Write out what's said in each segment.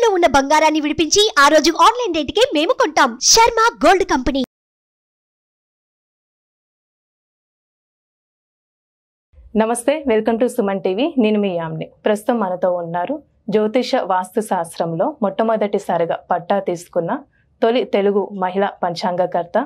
తాకట్టులో ఉన్న బంగారాన్ని విడిపించి ఆ రోజు ఆన్లైన్ రేటుకే మేము కొంటాం. Sharma gold company. నమస్తే, వెల్కమ్ టు సుమన్ టీవీ. నేను మీ యామ్ని. ప్రస్తుతం మనతో ఉన్నారు జ్యోతిష వాస్తు శాస్త్రంలో మొట్టమొదటిసారిగా పట్టా తీసుకున్న తొలి తెలుగు మహిళా పంచాంగకర్త,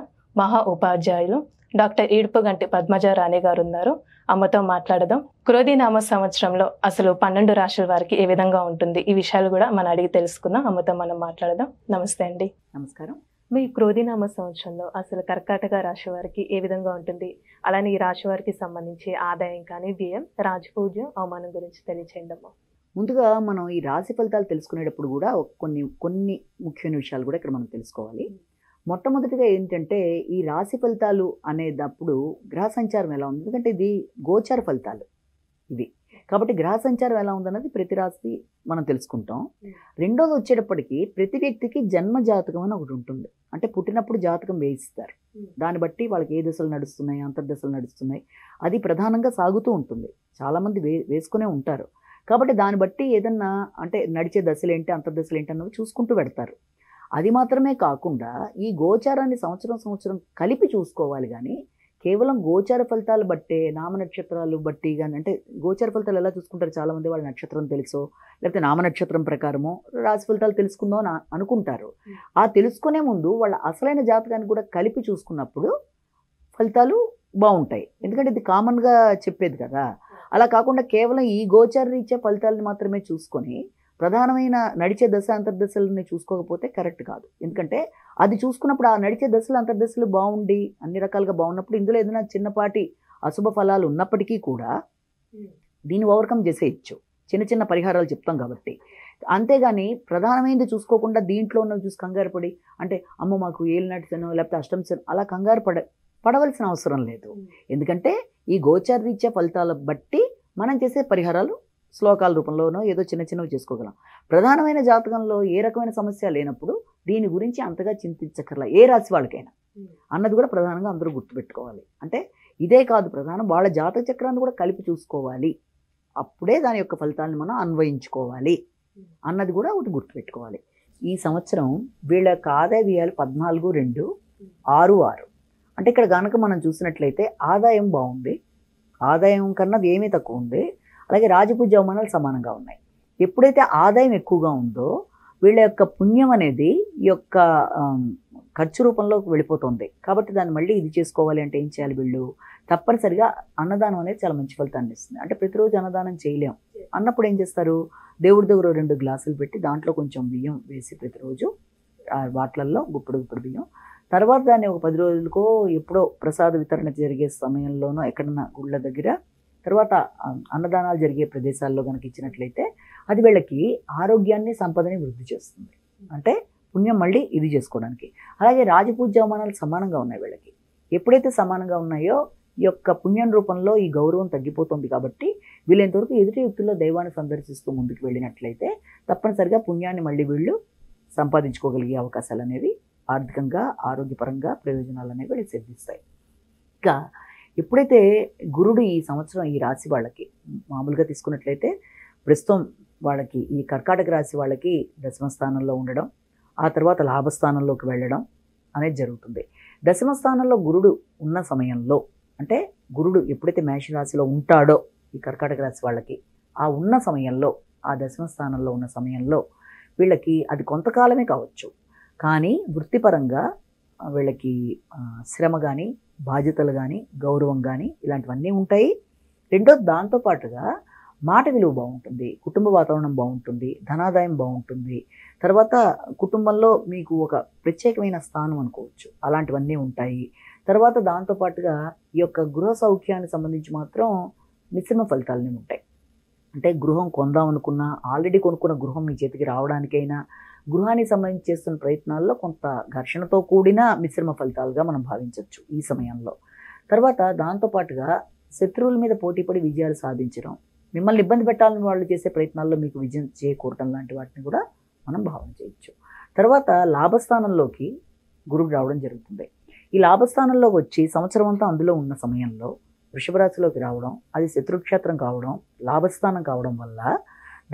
మహా ఉపాధ్యాయులు డాక్టర్ ఈడ్పుగంటి పద్మజారాణి గారు ఉన్నారు. అమ్మతో మాట్లాడదాం. క్రోధినామ సంవత్సరంలో అసలు 12 రాశుల వారికి ఏ విధంగా ఉంటుంది, ఈ విషయాలు కూడా మనం అడిగి తెలుసుకుందాం. అమ్మతో మనం మాట్లాడదాం. నమస్తే అండి. నమస్కారం. మీ క్రోధినామ సంవత్సరంలో అసలు కర్కాటక రాశి వారికి ఏ విధంగా ఉంటుంది, అలానే ఈ రాశి వారికి సంబంధించి ఆదాయం కానీ, వ్యయం, రాజపూజ్యం, అవమానం గురించి తెలియచేయండి అమ్మా. ముందుగా మనం ఈ రాశి ఫలితాలు తెలుసుకునేటప్పుడు కూడా కొన్ని ముఖ్యమైన విషయాలు కూడా ఇక్కడ మనం తెలుసుకోవాలి. మొట్టమొదటిగా ఏంటంటే, ఈ రాశి ఫలితాలు అనేటప్పుడు గ్రహ సంచారం ఎలా ఉంది, ఎందుకంటే ఇది గోచార ఫలితాలు ఇవి కాబట్టి గ్రహ సంచారం ఎలా ఉందన్నది ప్రతి రాశి మనం తెలుసుకుంటాం. రెండోది వచ్చేటప్పటికి ప్రతి వ్యక్తికి జన్మ జాతకం అని ఒకటి ఉంటుంది. అంటే పుట్టినప్పుడు జాతకం వేయిస్తారు. దాన్ని బట్టి వాళ్ళకి ఏ దశలు నడుస్తున్నాయి, అంతర్దశలు నడుస్తున్నాయి, అది ప్రధానంగా సాగుతూ ఉంటుంది. చాలామంది వేసుకునే ఉంటారు. కాబట్టి దాన్ని బట్టి ఏదన్నా అంటే నడిచే దశలు ఏంటి, అంతర్దశలు ఏంటి అన్నవి చూసుకుంటూ పెడతారు. అది మాత్రమే కాకుండా ఈ గోచారాన్ని సంవత్సరం కలిపి చూసుకోవాలి. కానీ కేవలం గోచార ఫలితాలు బట్టే, నామ నక్షత్రాలు బట్టి కానీ, అంటే గోచార ఫలితాలు ఎలా చూసుకుంటారు, చాలామంది వాళ్ళ నక్షత్రం తెలుసో లేకపోతే నామ నక్షత్రం ప్రకారమో రాశి ఫలితాలు తెలుసుకుందాం అని అనుకుంటారు. ఆ తెలుసుకునే ముందు వాళ్ళ అసలైన జాతకాన్ని కూడా కలిపి చూసుకున్నప్పుడు ఫలితాలు బాగుంటాయి. ఎందుకంటే ఇది కామన్గా చెప్పేది కదా. అలా కాకుండా కేవలం ఈ గోచార రీత్యా ఫలితాలను మాత్రమే చూసుకొని ప్రధానమైన నడిచే దశ అంతర్దశలని చూసుకోకపోతే కరెక్ట్ కాదు. ఎందుకంటే అది చూసుకున్నప్పుడు ఆ నడిచే దశలు అంతర్దశలు బాగుండి అన్ని రకాలుగా బాగున్నప్పుడు ఇందులో ఏదైనా చిన్నపాటి అశుభ ఫలాలు ఉన్నప్పటికీ కూడా దీన్ని ఓవర్కమ్ చేసేయచ్చు. చిన్న పరిహారాలు చెప్తాం కాబట్టి. అంతేగాని ప్రధానమైనది చూసుకోకుండా దీంట్లో ఉన్నవి చూసి కంగారు పడి, అంటే అమ్మ మాకు ఏలినాటిసనో లేకపోతే అష్టంశనో అలా కంగారు పడవలసిన అవసరం లేదు. ఎందుకంటే ఈ గోచార రీత్యా ఫలితాల బట్టి మనం చేసే పరిహారాలు శ్లోకాల రూపంలోనో ఏదో చిన్నవి చేసుకోగలం. ప్రధానమైన జాతకంలో ఏ రకమైన సమస్య లేనప్పుడు దీని గురించి అంతగా చింతించక్కర్లా, ఏ రాశి వాళ్ళకైనా అన్నది కూడా ప్రధానంగా అందరూ గుర్తుపెట్టుకోవాలి. అంటే ఇదే కాదు, ప్రధానం వాళ్ళ జాతక చక్రాన్ని కూడా కలిపి చూసుకోవాలి. అప్పుడే దాని యొక్క ఫలితాలను మనం అన్వయించుకోవాలి అన్నది కూడా ఒకటి గుర్తుపెట్టుకోవాలి. ఈ సంవత్సరం వీళ్ళ యొక్క ఆదాయ వ్యయాలు 14,2,6,6. అంటే ఇక్కడ కనుక మనం చూసినట్లయితే ఆదాయం బాగుంది, ఆదాయం కన్నా ఏమీ తక్కువ ఉంది. అలాగే రాజపూజ్య అవమానాలు సమానంగా ఉన్నాయి. ఎప్పుడైతే ఆదాయం ఎక్కువగా ఉందో వీళ్ళ యొక్క పుణ్యం అనేది ఈ యొక్క ఖర్చు రూపంలోకి వెళ్ళిపోతుంది. కాబట్టి దాన్ని మళ్ళీ ఇది చేసుకోవాలి అంటే ఏం చేయాలి, వీళ్ళు తప్పనిసరిగా అన్నదానం అనేది చాలా మంచి ఫలితాన్ని ఇస్తుంది. అంటే ప్రతిరోజు అన్నదానం చేయలేం అన్నప్పుడు ఏం చేస్తారు, దేవుడి దగ్గర 2 గ్లాసులు పెట్టి దాంట్లో కొంచెం బియ్యం వేసి ప్రతిరోజు వాటిలల్లో గుప్పుడు బియ్యం, తర్వాత దాన్ని ఒక 10 రోజులకో ఎప్పుడో ప్రసాద వితరణ జరిగే సమయంలోనో ఎక్కడన్నా గుళ్ళ దగ్గర, తర్వాత అన్నదానాలు జరిగే ప్రదేశాల్లో కనుక ఇచ్చినట్లయితే అది వీళ్ళకి ఆరోగ్యాన్ని, సంపదని వృద్ధి చేస్తుంది. అంటే పుణ్యం మళ్ళీ ఇది చేసుకోవడానికి. అలాగే రాజపూజ్య అవమానాలు సమానంగా ఉన్నాయి వీళ్ళకి. ఎప్పుడైతే సమానంగా ఉన్నాయో ఈ యొక్క పుణ్యం రూపంలో ఈ గౌరవం తగ్గిపోతుంది. కాబట్టి వీళ్ళంతవరకు ఎదుటి వ్యక్తుల్లో దైవాన్ని సందర్శిస్తూ ముందుకు వెళ్ళినట్లయితే తప్పనిసరిగా పుణ్యాన్ని మళ్ళీ వీళ్ళు సంపాదించుకోగలిగే అవకాశాలు అనేవి ఆర్థికంగా, ఆరోగ్యపరంగా ప్రయోజనాలు అనేవి వీళ్ళకి సిద్ధిస్తాయి. ఇంకా ఎప్పుడైతే గురుడు ఈ సంవత్సరం ఈ రాశి వాళ్ళకి మామూలుగా తీసుకున్నట్లయితే ప్రస్తుతం వాళ్ళకి ఈ కర్కాటక రాశి వాళ్ళకి 10వ స్థానంలో ఉండడం, ఆ తర్వాత లాభస్థానంలోకి వెళ్ళడం అనేది జరుగుతుంది. 10వ స్థానంలో గురుడు ఉన్న సమయంలో, అంటే గురుడు ఎప్పుడైతే మేషరాశిలో ఉంటాడో ఈ కర్కాటక రాశి వాళ్ళకి ఆ ఉన్న సమయంలో, ఆ 10వ స్థానంలో ఉన్న సమయంలో వీళ్ళకి అది కొంతకాలమే కావచ్చు, కానీ వృత్తిపరంగా వీళ్ళకి శ్రమ కానీ, బాధ్యతలు కానీ, గౌరవం కానీ ఇలాంటివన్నీ ఉంటాయి. రెండోది దాంతోపాటుగా మాట విలువ బాగుంటుంది, కుటుంబ వాతావరణం బాగుంటుంది, ధనాదాయం బాగుంటుంది. తర్వాత కుటుంబంలో మీకు ఒక ప్రత్యేకమైన స్థానం అనుకోవచ్చు, అలాంటివన్నీ ఉంటాయి. తర్వాత దాంతోపాటుగా ఈ యొక్క గృహ సౌఖ్యానికి సంబంధించి మాత్రం మిశ్రమ ఫలితాలనే ఉంటాయి. అంటే గృహం కొందాం అనుకున్నా, ఆల్రెడీ కొనుక్కున్న గృహం మీ చేతికి రావడానికైనా, గృహానికి సంబంధించి చేస్తున్న ప్రయత్నాల్లో కొంత ఘర్షణతో కూడిన మిశ్రమ ఫలితాలుగా మనం భావించవచ్చు ఈ సమయంలో. తర్వాత దాంతోపాటుగా శత్రువుల మీద పోటీపడి విజయాలు సాధించడం, మిమ్మల్ని ఇబ్బంది పెట్టాలని వాళ్ళు చేసే ప్రయత్నాల్లో మీకు విజయం చేకూరటం లాంటి వాటిని కూడా మనం భావన చేయొచ్చు. తర్వాత లాభస్థానంలోకి గురువు రావడం జరుగుతుంది. ఈ లాభస్థానంలోకి వచ్చి సంవత్సరం అంతా అందులో ఉన్న సమయంలో వృషభ రాశిలోకి రావడం, అది శత్రుక్షేత్రం కావడం, లాభస్థానం కావడం వల్ల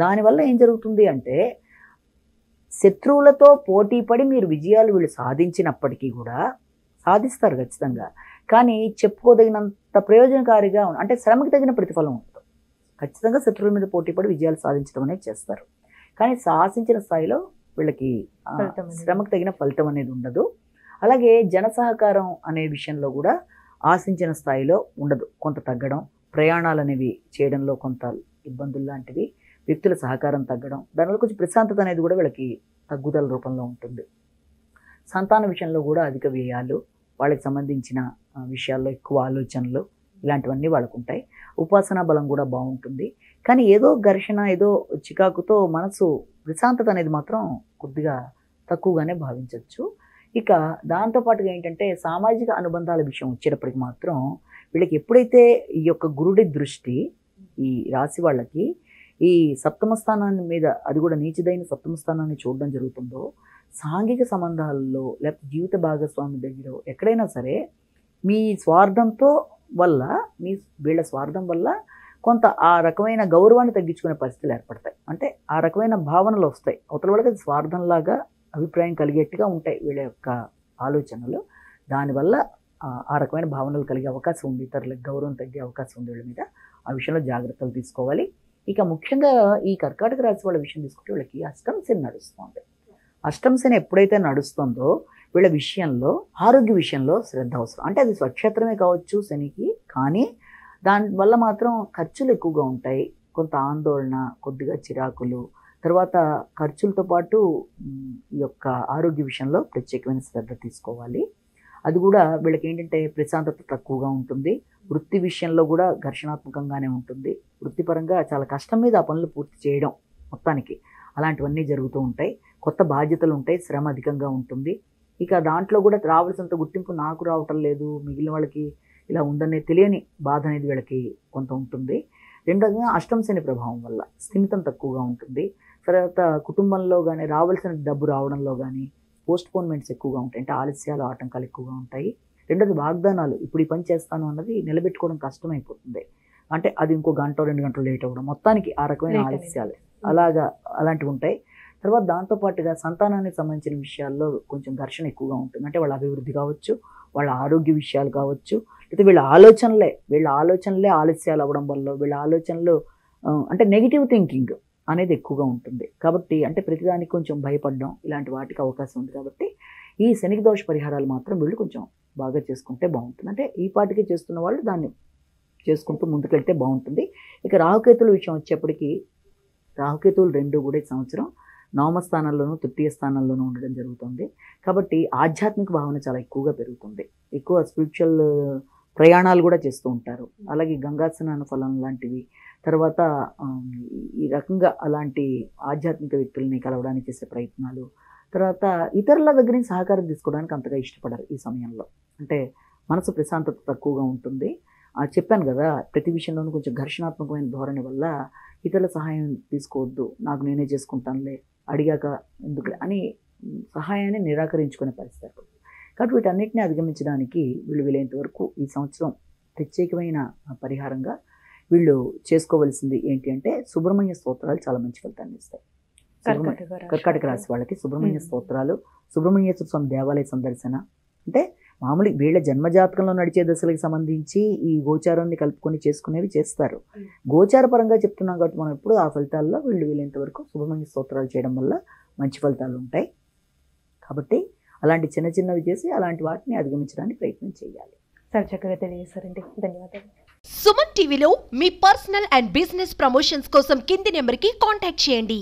దానివల్ల ఏం జరుగుతుంది అంటే శత్రువులతో పోటీ పడి మీరు విజయాలు వీళ్ళు సాధించినప్పటికీ కూడా సాధిస్తారు ఖచ్చితంగా, కానీ చెప్పుకోదగినంత ప్రయోజనకారిగా అంటే శ్రమకి తగిన ప్రతిఫలం ఉంటుంది. ఖచ్చితంగా శత్రువుల మీద పోటీ పడి విజయాలు సాధించడం అనేది చేస్తారు, కానీ సాహసించిన స్థాయిలో వీళ్ళకి శ్రమకు తగిన ఫలితం అనేది ఉండదు. అలాగే జన సహకారం అనే విషయంలో కూడా ఆశించిన స్థాయిలో ఉండదు, కొంత తగ్గడం, ప్రయాణాలు అనేవి చేయడంలో కొంత ఇబ్బందులు లాంటివి, వ్యక్తుల సహకారం తగ్గడం, దానివల్ల కొంచెం ప్రశాంతత అనేది కూడా వీళ్ళకి తగ్గుదల రూపంలో ఉంటుంది. సంతాన విషయంలో కూడా అధిక వ్యయాలు, వాళ్ళకి సంబంధించిన విషయాల్లో ఎక్కువ ఆలోచనలు, ఇలాంటివన్నీ వాళ్ళకు ఉంటాయి. ఉపాసనా బలం కూడా బాగుంటుంది, కానీ ఏదో ఘర్షణ, ఏదో చికాకుతో మనసు ప్రశాంతత అనేది మాత్రం కొద్దిగా తక్కువగానే భావించవచ్చు. ఇక దాంతోపాటుగా ఏంటంటే సామాజిక అనుబంధాల విషయం వచ్చేటప్పటికి మాత్రం వీళ్ళకి ఎప్పుడైతే ఈ యొక్క గురుడి దృష్టి ఈ రాశి వాళ్ళకి ఈ సప్తమ స్థానాన్ని మీద, అది కూడా నీచదైన సప్తమ స్థానాన్ని చూడడం జరుగుతుందో, సాంఘిక సంబంధాల్లో లేకపోతే జీవిత భాగస్వామి దగ్గర ఎక్కడైనా సరే మీ స్వార్థంతో వల్ల, వీళ్ళ స్వార్థం వల్ల కొంత ఆ రకమైన గౌరవాన్ని తగ్గించుకునే పరిస్థితులు ఏర్పడతాయి. అంటే ఆ రకమైన భావనలు వస్తాయి, అవతల వాళ్ళకి అది స్వార్థంలాగా అభిప్రాయం కలిగేట్టుగా ఉంటాయి వీళ్ళ యొక్క ఆలోచనలు. దానివల్ల ఆ రకమైన భావనలు కలిగే అవకాశం ఉంది, ఇతరులకు గౌరవం తగ్గే అవకాశం ఉంది వీళ్ళ మీద. ఆ విషయంలో జాగ్రత్తలు తీసుకోవాలి. ఇక ముఖ్యంగా ఈ కర్కాటక రాశి వాళ్ళ విషయం తీసుకుంటే వీళ్ళకి అష్టమ శని నడుస్తుంది. అష్టమ శని ఎప్పుడైతే నడుస్తుందో వీళ్ళ విషయంలో ఆరోగ్య విషయంలో శ్రద్ధ అవసరం. అంటే అది స్వక్షేత్రమే కావచ్చు శనికి, కానీ దానివల్ల మాత్రం ఖర్చులు ఎక్కువగా ఉంటాయి, కొంత ఆందోళన, కొద్దిగా చిరాకులు, తర్వాత ఖర్చులతో పాటు ఈ యొక్క ఆరోగ్య విషయంలో ప్రత్యేకమైన శ్రద్ధ తీసుకోవాలి. అది కూడా వీళ్ళకి ఏంటంటే ప్రశాంతత తక్కువగా ఉంటుంది, వృత్తి విషయంలో కూడా ఘర్షణాత్మకంగానే ఉంటుంది, వృత్తిపరంగా చాలా కష్టం మీద ఆ పనులు పూర్తి చేయడం మొత్తానికి అలాంటివన్నీ జరుగుతూ ఉంటాయి, కొత్త బాధ్యతలు ఉంటాయి, శ్రమ అధికంగా ఉంటుంది. ఇక దాంట్లో కూడా రావాల్సినంత గుర్తింపు నాకు రావటం లేదు, మిగిలిన వాళ్ళకి ఇలా ఉందనే తెలియని బాధ అనేది వీళ్ళకి కొంత ఉంటుంది. రెండోదిగా అష్టమ శని ప్రభావం వల్ల స్థిమితం తక్కువగా ఉంటుంది. తర్వాత కుటుంబంలో కానీ రావాల్సిన డబ్బు రావడంలో కానీ పోస్ట్పోన్మెంట్స్ ఎక్కువగా ఉంటాయి, అంటే ఆలస్యాలు, ఆటంకాలు ఎక్కువగా ఉంటాయి. రెండోది వాగ్దానాలు, ఇప్పుడు ఈ పని చేస్తాను అన్నది నిలబెట్టుకోవడం కష్టమైపోతుంది, అంటే అది ఇంకో గంట 2 గంటలు లేట్ అవ్వడం, మొత్తానికి ఆ రకమైన ఆలస్యాలు అలాంటివి ఉంటాయి. తర్వాత దాంతోపాటుగా సంతానానికి సంబంధించిన విషయాల్లో కొంచెం ఘర్షణ ఎక్కువగా ఉంటుంది, అంటే వాళ్ళ అభివృద్ధి కావచ్చు, వాళ్ళ ఆరోగ్య విషయాలు కావచ్చు, అయితే వీళ్ళ ఆలోచనలే ఆలస్యాలు అవ్వడం వల్ల వీళ్ళ ఆలోచనలు అంటే నెగిటివ్ థింకింగ్ అనేది ఎక్కువగా ఉంటుంది. కాబట్టి అంటే ప్రతిదానికి కొంచెం భయపడడం, ఇలాంటి వాటికి అవకాశం ఉంది. కాబట్టి ఈ శనికి దోష పరిహారాలు మాత్రం వీళ్ళు కొంచెం బాగా చేసుకుంటే బాగుంటుంది, అంటే ఈ పాటికి చేస్తున్న వాళ్ళు దాన్ని చేసుకుంటూ ముందుకెళ్తే బాగుంటుంది. ఇక రాహుకేతుల విషయం వచ్చేప్పటికీ రాహుకేతువులు రెండు కూడా ఈ సంవత్సరం నవమ స్థానంలోనూ తృతీయ స్థానంలోనూ ఉండడం జరుగుతుంది. కాబట్టి ఆధ్యాత్మిక భావన చాలా ఎక్కువగా పెరుగుతుంది, ఎక్కువ స్పిరిచువల్ ప్రయాణాలు కూడా చేస్తూ ఉంటారు. అలాగే గంగా స్నాన ఫలం లాంటివి, తర్వాత ఈ రకంగా అలాంటి ఆధ్యాత్మిక వ్యక్తుల్ని కలవడానికి చేసే ప్రయత్నాలు, తర్వాత ఇతరుల దగ్గర నుంచి సహకారం తీసుకోవడానికి అంతగా ఇష్టపడరు ఈ సమయంలో, అంటే మనసు ప్రశాంతత తక్కువగా ఉంటుంది. చెప్పాను కదా, ప్రతి విషయంలోనూ కొంచెం ఘర్షణాత్మకమైన ధోరణి వల్ల ఇతరుల సహాయం తీసుకోవద్దు, నాకు నేనే చేసుకుంటానులే, అడిగాక ఎందుకు అని సహాయాన్ని నిరాకరించుకునే పరిస్థితి. కాబట్టి వీటన్నిటిని అధిగమించడానికి వీళ్ళు వీలైనంత వరకు ఈ సంవత్సరం ప్రత్యేకమైన పరిహారంగా వీళ్ళు చేసుకోవలసింది ఏంటి అంటే సుబ్రహ్మణ్య స్తోత్రాలు చాలా మంచి ఫలితాన్ని ఇస్తాయి. కర్కాటక రాశి వాళ్ళకి సుబ్రహ్మణ్య స్తోత్రాలు, సుబ్రహ్మణ్యేశ్వర స్వామి దేవాలయ సందర్శన, అంటే మామూలు వీళ్ళ జన్మజాతకంలో నడిచే దశలకు సంబంధించి ఈ గోచారాన్ని కలుపుకొని చేసుకునేవి చేస్తారు. గోచార పరంగా చెప్తున్నాం కాబట్టి మనం ఎప్పుడు ఆ ఫలితాల్లో వీళ్ళు వీలైనంత వరకు సుబ్రహ్మణ్య స్తోత్రాలు చేయడం వల్ల మంచి ఫలితాలు ఉంటాయి. కాబట్టి అలాంటి చిన్న చిన్నవి చేసి అలాంటి వాటిని అధిగమించడానికి ప్రయత్నం చేయాలి. చాలా చక్కగా తెలియజేశారండి, ధన్యవాదాలు. సుమన్ టీవీలో మీ పర్సనల్ అండ్ బిజినెస్ ప్రమోషన్స్ కోసం కింది నెంబర్కి కాంటాక్ట్ చేయండి.